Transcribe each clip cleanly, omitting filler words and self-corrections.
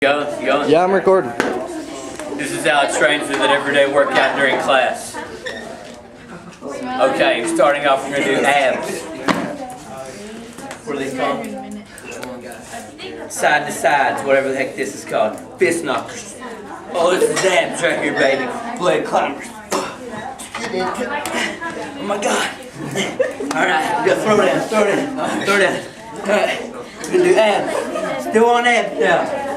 You going? Yeah, I'm recording. This is how it trains with an everyday workout during class. Okay, starting off, we're going to do abs. What are they called? Side to sides, whatever the heck this is called. Fist knockers. Oh, this is abs right here, baby. Leg climbers. Oh my God. Alright, we got throw down. Alright, we're going to do abs. Still on abs now.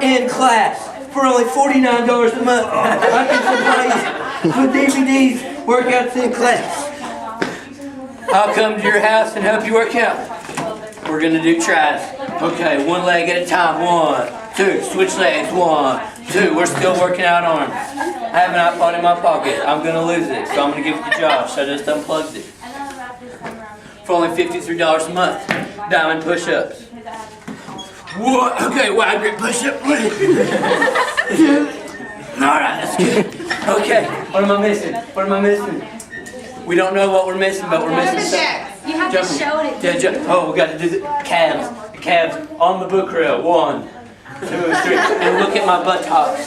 In class for only $49 a month. I can supply you with DVDs, workouts in class. I'll come to your house and help you work out. We're gonna do tries. Okay, one leg at a time. 1, 2, switch legs. 1, 2. We're still working out arms. I have an iPod in my pocket. I'm gonna lose it, so I'm gonna give it to Josh. I just unplugged it. For only $53 a month. Diamond push-ups. What? Okay, wide grip push-up. Alright, that's good. Okay, what am I missing? We don't know what we're missing, but we're missing something. You have to show it. Yeah, oh, we got to do the calves. The calves on the book rail. 1, 2, 3. And look at my buttocks.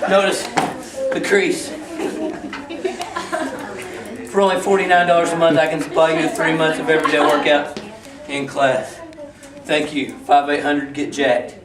Notice the crease. For only $49 a month, I can supply you with 3 months of everyday workouts in class. Thank you. 5-800 get jacked.